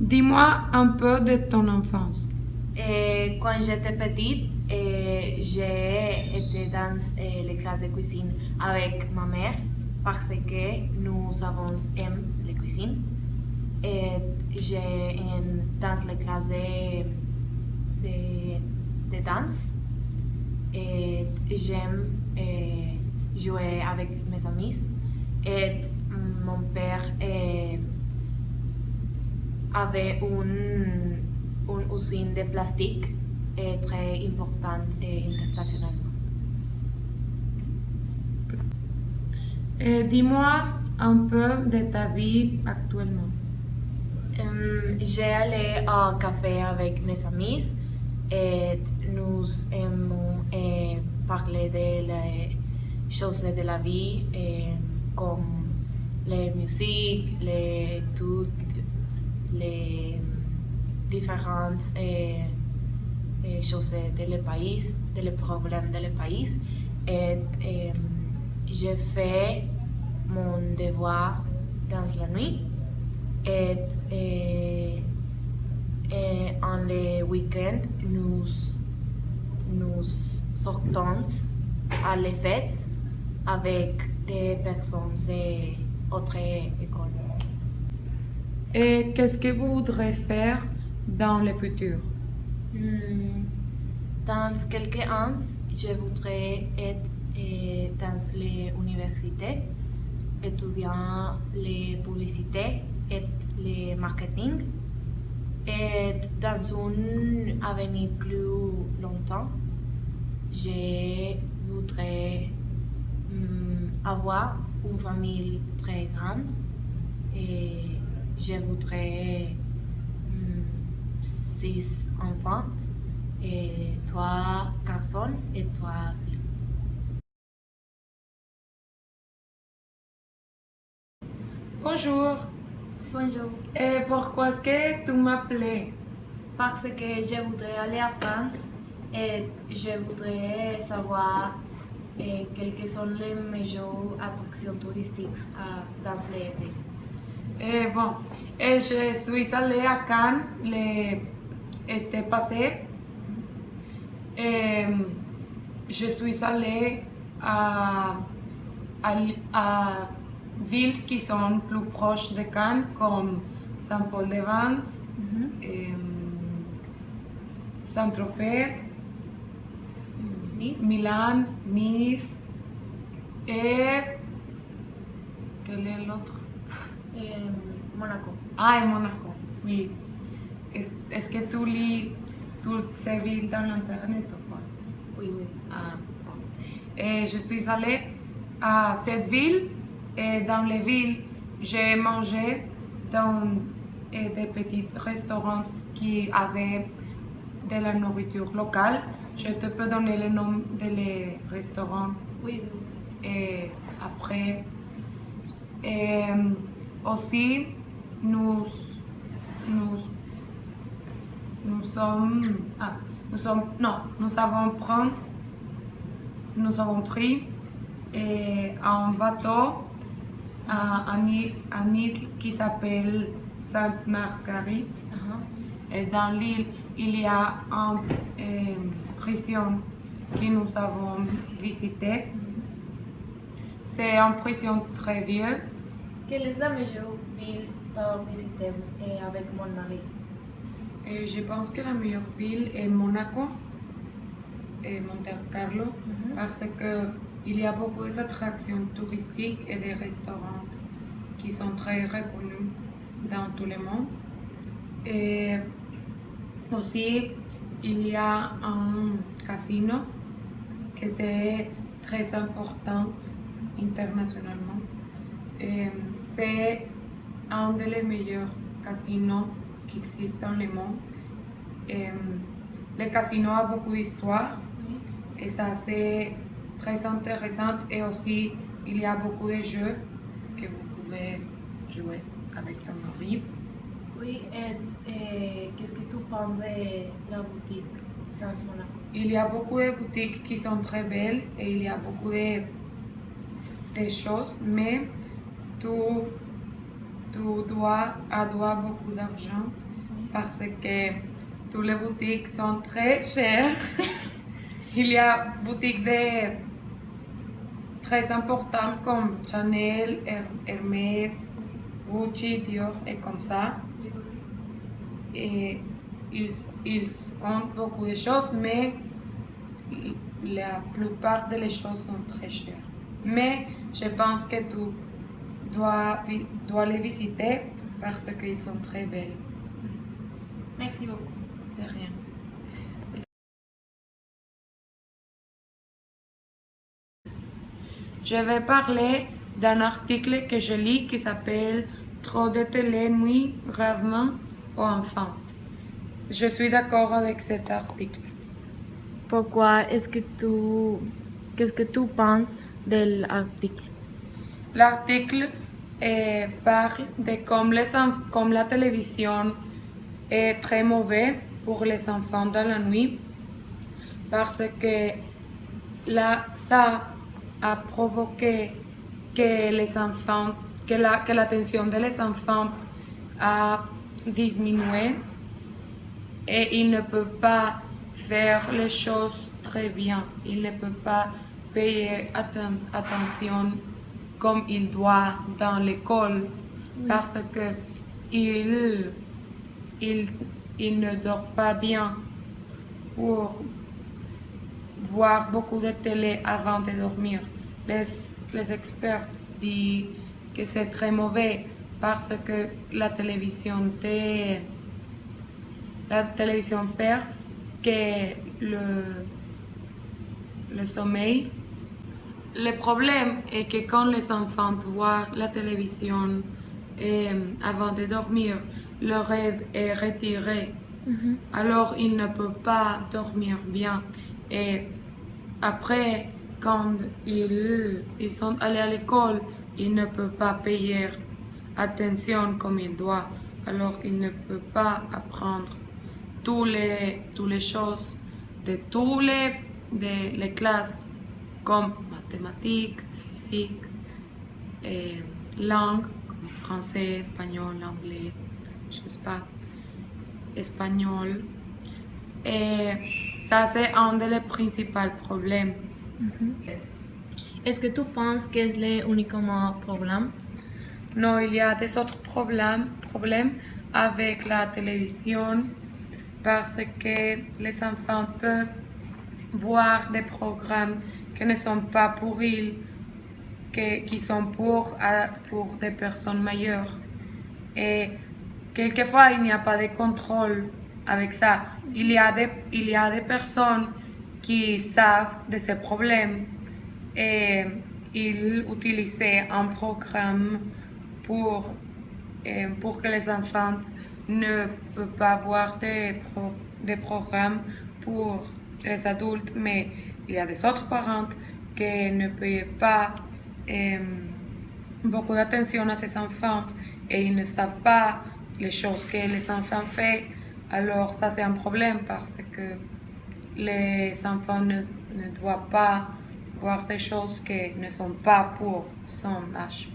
Dis-moi un peu de ton enfance. Quand j'étais petite, j'ai été dans les classes de cuisine avec ma mère parce que nous avons aimé la cuisine. Et j'ai dans les classes de danse et j'aime jouer avec mes amis. Et mon père avait une usine de plastique très importante internationalement. Dis-moi un peu de ta vie actuellement. J'ai allé au café avec mes amis et nous aimons parler des choses de la vie comme la musique, toutes les différentes choses de le pays, des problèmes de le pays. Et je fais mon devoir dans la nuit. Et en le week-end, nous sortons à les fêtes avec des personnes d'autres écoles. Et qu'est-ce que vous voudrez faire dans le futur? Dans quelques ans, je voudrais être dans l'université, étudiant les publicités et le marketing. Et dans un avenir plus longtemps, je voudrais avoir une famille très grande et je voudrais 6 enfants et 3 garçons et 3 filles. Bonjour. Bonjour. Et pourquoi est-ce que tu m'appelais? Parce que je voudrais aller à France et je voudrais savoir quelles sont les meilleures attractions touristiques dans l'été. Bon, je suis allée à Cannes l'été passé. Je suis allée à villes qui sont plus proches de Cannes, comme Saint-Paul-de-Vence, Saint-Tropez, Nice. Milan, Nice et quel est l'autre? Monaco. Ah, et Monaco, oui. Est-ce que tu lis toutes ces villes dans l'internet ou quoi? Oui, oui. Ah, bon. Et je suis allée à cette ville et dans les villes, j'ai mangé dans des petits restaurants qui avaient de la nourriture locale. Je te peux donner le nom des restaurants Oui, et après. Et aussi, nous avons pris un bateau à Nice qui s'appelle Sainte Marguerite. Et dans l'île, il y a une prison que nous avons visitée. C'est une prison très vieille. Quelle est la meilleure ville pour visiter avec mon mari? Et je pense que la meilleure ville est Monaco et Monte Carlo parce qu'il y a beaucoup d'attractions touristiques et des restaurants qui sont très reconnus dans tout le monde. Et aussi, il y a un casino que c'est très important internationalement. Et c'est un des meilleurs casinos qui existent dans le monde. Le casino a beaucoup d'histoire et ça c'est très intéressant et aussi il y a beaucoup de jeux que vous pouvez jouer avec ton mari. Oui, et qu'est-ce que tu penses de la boutique dans Monaco? Il y a beaucoup de boutiques qui sont très belles et il y a beaucoup de choses, mais tu dois avoir beaucoup d'argent parce que toutes les boutiques sont très chères. Il y a boutiques très importantes comme Chanel, Hermès, Gucci, Dior et comme ça. Et ils ont beaucoup de choses, mais la plupart des choses sont très chères. Mais je pense que tu dois les visiter parce qu'ils sont très belles. Merci beaucoup. De rien. Je vais parler d'un article que je lis qui s'appelle Trop de télé nuit gravement aux enfants. Je suis d'accord avec cet article. Pourquoi qu'est-ce que tu penses de l'article? L'article parle de comme la télévision est très mauvais pour les enfants dans la nuit parce que ça a provoqué que l'attention des enfants a diminué et ils ne peuvent pas faire les choses très bien. Ils ne peuvent pas payer attention comme il doit dans l'école parce que il ne dort pas bien pour voir beaucoup de télé avant de dormir. Les experts disent que c'est très mauvais parce que la télévision fait que le sommeil. Le problème est que quand les enfants voient la télévision avant de dormir, le rêve est retiré. Alors ils ne peuvent pas dormir bien. Et après, quand ils sont allés à l'école, ils ne peuvent pas payer attention comme ils doivent. Alors ils ne peuvent pas apprendre toutes les choses de les classes comme mathématiques, physique, langue comme français, espagnol, anglais, je sais pas, espagnol. Et ça, c'est un des principaux problèmes. Est-ce que tu penses que c'est l'unique problème? Non, il y a des autres problèmes avec la télévision parce que les enfants peuvent voir des programmes qui ne sont pas pour eux, qui sont pour des personnes majeures. Et quelquefois, il n'y a pas de contrôle avec ça. Il y a des personnes qui savent de ces problèmes et ils utilisent un programme pour que les enfants ne peuvent pas voir des programmes pour les adultes, mais il y a des autres parents qui ne payent pas beaucoup d'attention à ces enfants et ils ne savent pas les choses que les enfants font. Alors ça c'est un problème parce que les enfants ne doivent pas voir des choses qui ne sont pas pour son âge.